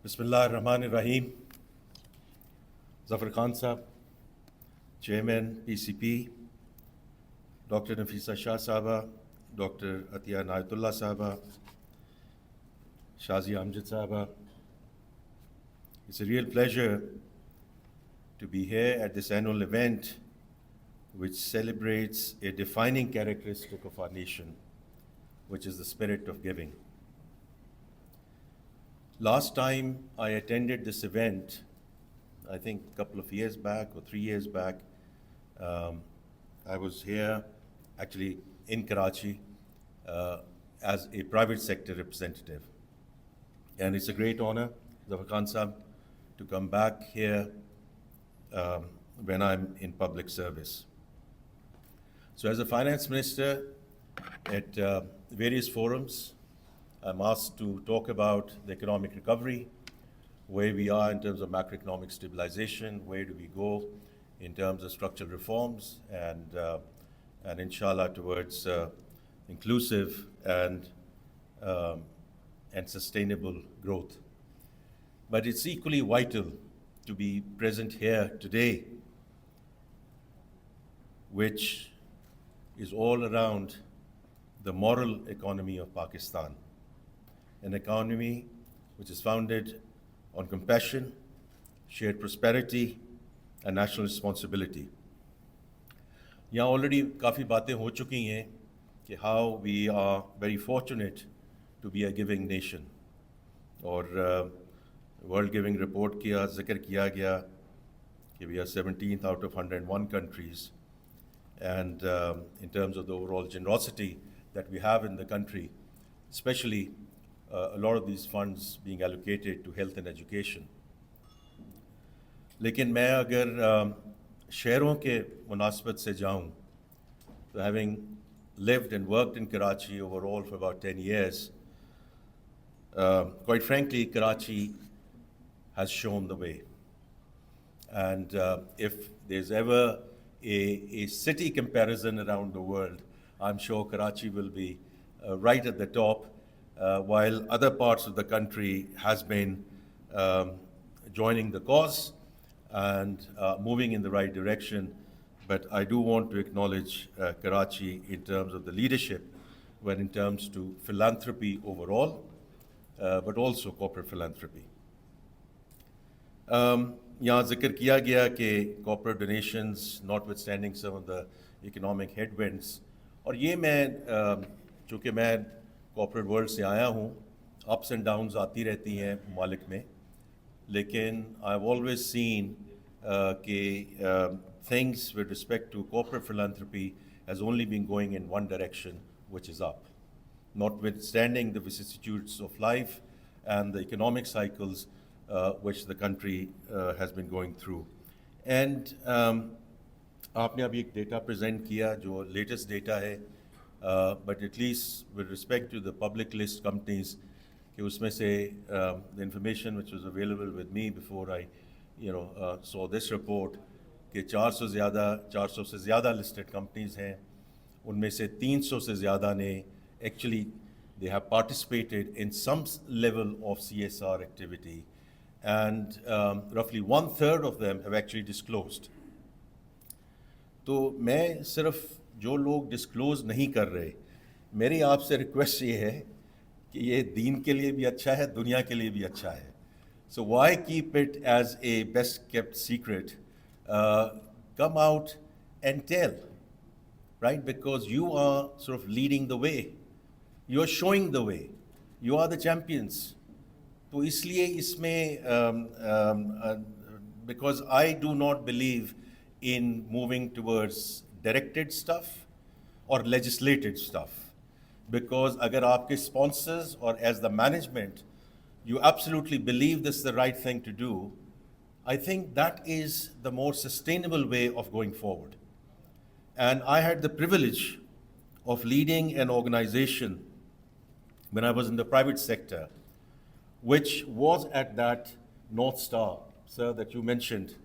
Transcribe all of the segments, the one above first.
Bismillah ar-Rahman ar-Rahim. Zafar Khan Sahab, Chairman, PCP, Dr. Nafisa Shah Sahaba, Dr. Atiya Nayatullah Sahaba, Shazi Amjad Sahaba. It's a real pleasure to be here at this annual event which celebrates a defining characteristic of our nation, which is the spirit of giving. Last time I attended this event, I think a couple of years back or 3 years back, I was here actually in Karachi as a private sector representative. And it's a great honor, Zafar Khan Sahab, to come back here when I'm in public service. So as a finance minister at various forums, I'm asked to talk about the economic recovery, where we are in terms of macroeconomic stabilization, where do we go in terms of structural reforms, and inshallah towards inclusive and sustainable growth. But it's equally vital to be present here today, which is all around the moral economy of Pakistan. An economy which is founded on compassion, shared prosperity, and national responsibility. यहाँ already काफ़ी बातें हो चुकी हैं कि how we are very fortunate to be a giving nation. और World Giving Report का जिक्र किया गया कि we are 17th out of 101 countries. And in terms of the overall generosity that we have in the country, especially a lot of these funds being allocated to health and education. लेकिन मैं अगर शहरों के मुनासबत से जाऊं, so having lived and worked in Karachi overall for about 10 years, quite frankly, Karachi has shown the way. And if there's ever a city comparison around the world, I'm sure Karachi will be right at the top, while other parts of the country has been joining the cause and moving in the right direction. But I do want to acknowledge Karachi in terms of the leadership, when in terms to philanthropy overall, but also corporate philanthropy. यहाँ जिक्र किया गया कि corporate donations, notwithstanding some of the economic headwinds, और ये मैं चूँकि मैं corporate world से आया हूँ, ups and downs आती रहती हैं मालिक में, लेकिन I've always seen कि things with respect to corporate philanthropy has only been going in one direction, which is up, notwithstanding the vicissitudes of life and the economic cycles which the country has been going through. And आपने अभी एक data present किया जो latest data है, but at least with respect to the public list companies, कि उसमें से the information which was available with me before I saw this report, कि 400 से ज़्यादा listed companies हैं, उनमें से 300 से ज़्यादा ने actually they have participated in some level of CSR activity, and roughly 1/3 of them have actually disclosed. तो मैं सिर्फ जो लोग डिस्क्लोज नहीं कर रहे, मेरी आपसे रिक्वेस्ट ये है कि ये दीन के लिए भी अच्छा है, दुनिया के लिए भी अच्छा है. So why keep it as a best kept secret? Come out and tell, right? Because you are sort of leading the way. You are showing the way. You are the champions. तो इसलिए इसमें because I do not believe in moving towards directed stuff or legislated stuff, because अगर आपके sponsors or as the management you absolutely believe this is the right thing to do, I think that is the more sustainable way of going forward. And I had the privilege of leading an organization when I was in the private sector, which was at that North Star, sir, that you mentioned,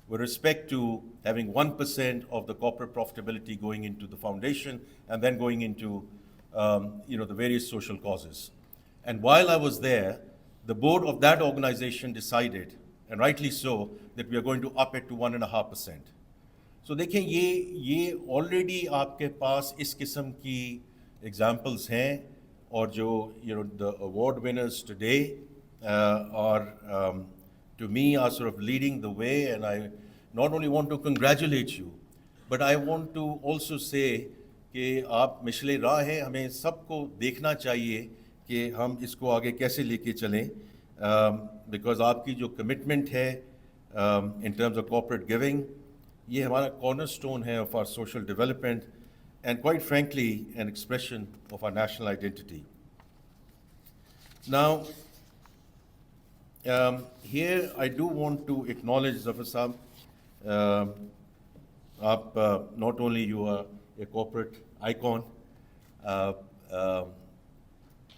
with respect to having 1% of the corporate profitability going into the foundation and then going into the various social causes. And while I was there, the board of that organization decided, and rightly so, that we are going to up it to 1.5%. So देखें ये already आपके पास इस किस्म की examples हैं और जो the award winners today are to me are sort of leading the way, and I not only want to congratulate you, but I want to also say कि आप मिशले राह हैं, हमें सबको देखना चाहिए कि हम इसको आगे कैसे लेके चलें, because आपकी जो commitment है in terms of corporate giving, ये हमारा cornerstone है of our social development and quite frankly an expression of our national identity. Now, here I do want to acknowledge Zafar Saab. Not only you are a corporate icon,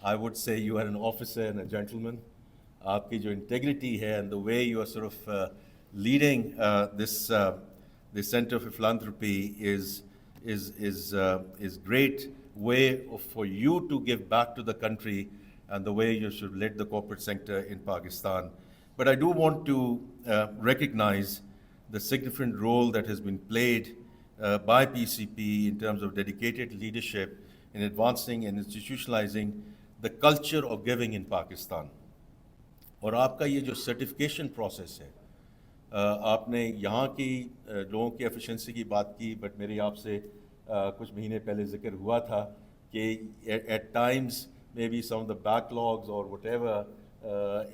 I would say you are an officer and a gentleman. आपकी जो integrity है and the way you are sort of leading this Center for Philanthropy is great way for you to give back to the country and the way you should lead the corporate sector in Pakistan. But I do want to recognize the significant role that has been played by PCP in terms of dedicated leadership in advancing and institutionalizing the culture of giving in Pakistan. और आपका ये जो certification process है, आपने यहाँ की लोगों की एफिशिएंसी की बात की, बट मेरी आपसे कुछ महीने पहले जिक्र हुआ था कि at times maybe some of the backlogs or whatever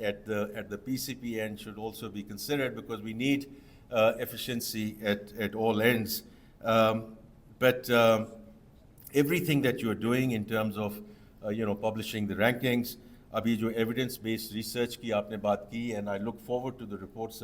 at the PCP end should also be considered, because we need efficiency at all ends. But everything that you are doing in terms of publishing the rankings, अभी जो evidence based research की आपने बात की, and I look forward to the reports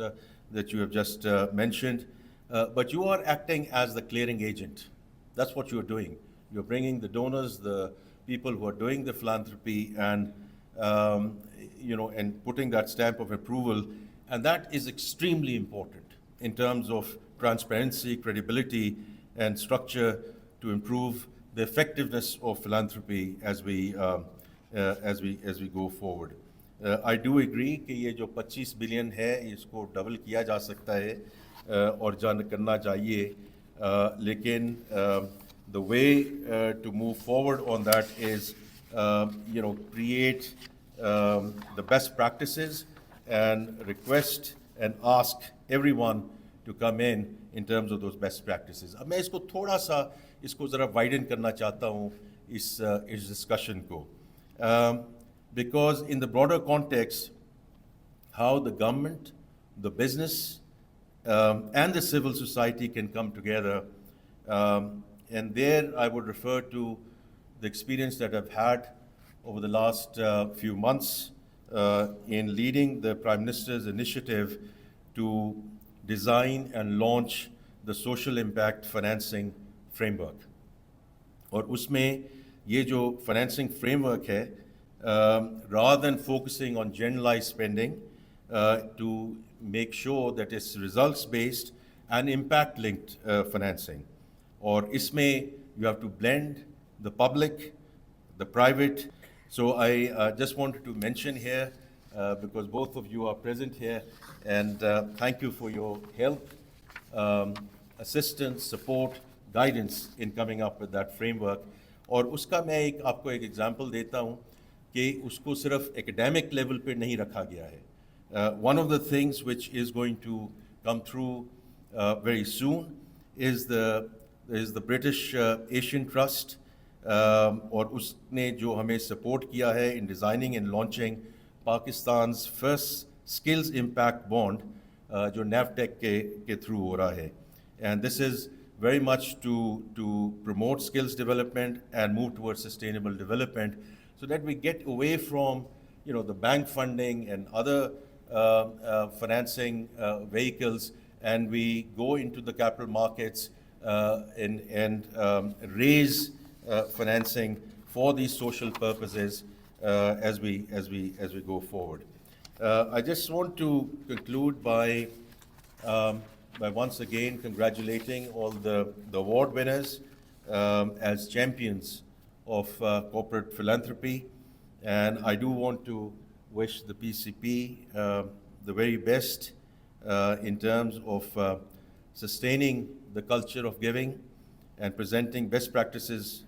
that you have just mentioned, but you are acting as the clearing agent. That's what you are doing. You're bringing the donors, the people who are doing the philanthropy, and and putting that stamp of approval, and that is extremely important in terms of transparency, credibility, and structure to improve the effectiveness of philanthropy as we go forward. I do agree कि ये जो 25 billion है इसको double किया जा सकता है और जान करना चाहिए, लेकिन the way to move forward on that is create the best practices and request and ask everyone to come in terms of those best practices. अब मैं इसको थोड़ा सा इसको ज़रा widen करना चाहता हूँ इस discussion को, because in the broader context, how the government, the business, and the civil society can come together, and there I would refer to the experience that I've had over the last few months in leading the Prime Minister's initiative to design and launch the Social Impact Financing Framework. और उसमें ये जो financing framework है, rather than focusing on generalized spending, to make sure that it's results-based and impact-linked financing. और इसमें you have to blend the public, the private. So I just wanted to mention here, because both of you are present here, and thank you for your help, assistance, support, guidance in coming up with that framework. और उसका मैं आपको एक example देता हूँ कि उसको सिर्फ academic level पे नहीं रखा गया है. One of the things which is going to come through very soon is the British Asian Trust, और उसने जो हमें support किया है in designing and launching Pakistan's first skills impact bond, जो NAVTEC के through हो रहा है. And this is very much to promote skills development and move towards sustainable development, so that we get away from the bank funding and other financing vehicles, and we go into the capital markets and raise financing for these social purposes as we go forward. I just want to conclude by once again congratulating all the award winners as champions of corporate philanthropy, and I do want to wish the PCP the very best in terms of sustaining the culture of giving and presenting best practices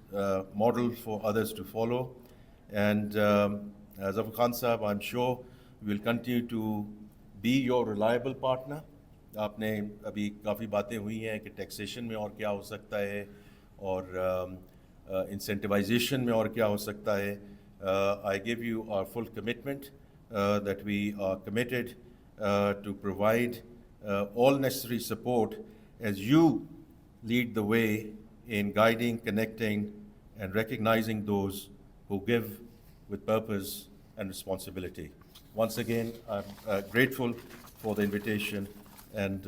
model for others to follow. And Zafar Khan Sahab, I'm sure we will continue to be your reliable partner. आपने अभी काफ़ी बातें हुई हैं कि taxation में और क्या हो सकता है और इंसेंटिवाइजेशन में और क्या हो सकता है. I give you our full commitment that we are committed to provide all necessary support as you lead the way in guiding, connecting, and recognizing those who give with purpose and responsibility. Once again, I'm grateful for the invitation and